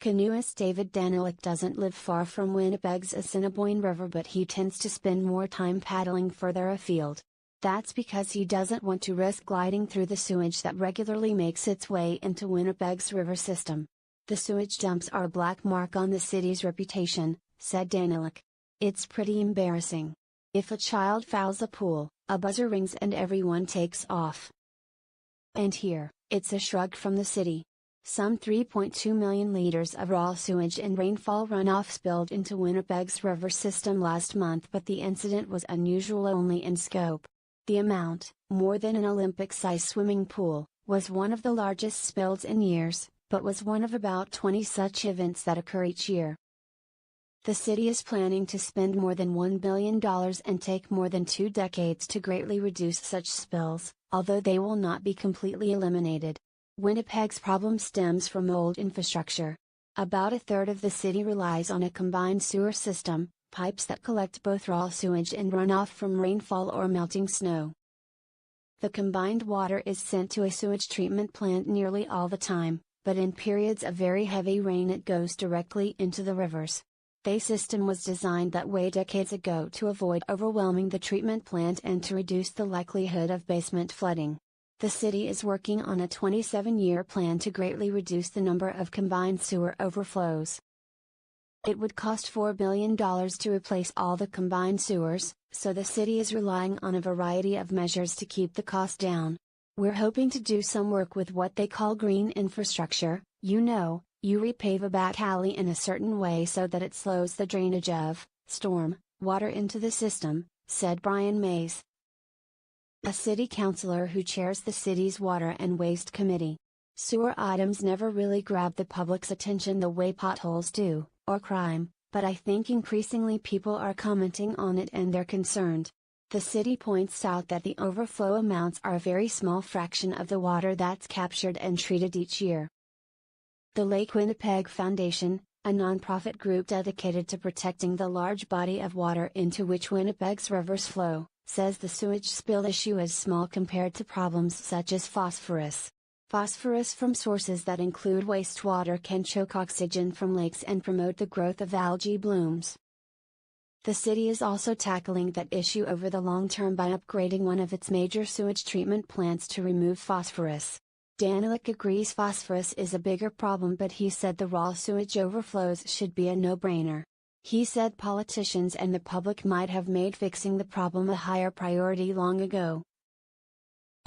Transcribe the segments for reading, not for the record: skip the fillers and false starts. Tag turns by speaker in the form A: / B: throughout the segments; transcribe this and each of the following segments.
A: Canoeist David Danyluk doesn't live far from Winnipeg's Assiniboine River, but he tends to spend more time paddling further afield. That's because he doesn't want to risk gliding through the sewage that regularly makes its way into Winnipeg's river system. The sewage dumps are a black mark on the city's reputation, said Danyluk. It's pretty embarrassing. If a child fouls a pool, a buzzer rings and everyone takes off. And here, it's a shrug from the city. Some 3.2 million liters of raw sewage and rainfall runoff spilled into Winnipeg's river system last month, but the incident was unusual only in scope. The amount, more than an Olympic-sized swimming pool, was one of the largest spills in years, but was one of about 20 such events that occur each year. The city is planning to spend more than $1 billion and take more than 2 decades to greatly reduce such spills, although they will not be completely eliminated. Winnipeg's problem stems from old infrastructure. About a third of the city relies on a combined sewer system, pipes that collect both raw sewage and runoff from rainfall or melting snow. The combined water is sent to a sewage treatment plant nearly all the time, but in periods of very heavy rain it goes directly into the rivers. The system was designed that way decades ago to avoid overwhelming the treatment plant and to reduce the likelihood of basement flooding. The city is working on a 27-year plan to greatly reduce the number of combined sewer overflows. It would cost $4 billion to replace all the combined sewers, so the city is relying on a variety of measures to keep the cost down. We're hoping to do some work with what they call green infrastructure. You repave a back alley in a certain way so that it slows the drainage of storm water into the system, said Brian Mays, a city councillor who chairs the city's Water and Waste Committee. Sewer items never really grab the public's attention the way potholes do, or crime, but I think increasingly people are commenting on it and they're concerned. The city points out that the overflow amounts are a very small fraction of the water that's captured and treated each year. The Lake Winnipeg Foundation, a nonprofit group dedicated to protecting the large body of water into which Winnipeg's rivers flow, says the sewage spill issue is small compared to problems such as phosphorus. Phosphorus from sources that include wastewater can choke oxygen from lakes and promote the growth of algae blooms. The city is also tackling that issue over the long term by upgrading one of its major sewage treatment plants to remove phosphorus. Danyluk agrees phosphorus is a bigger problem, but he said the raw sewage overflows should be a no-brainer. He said politicians and the public might have made fixing the problem a higher priority long ago.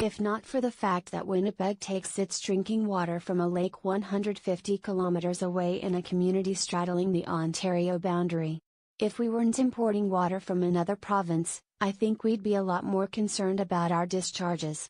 A: If not for the fact that Winnipeg takes its drinking water from a lake 150 kilometers away in a community straddling the Ontario boundary. If we weren't importing water from another province, I think we'd be a lot more concerned about our discharges.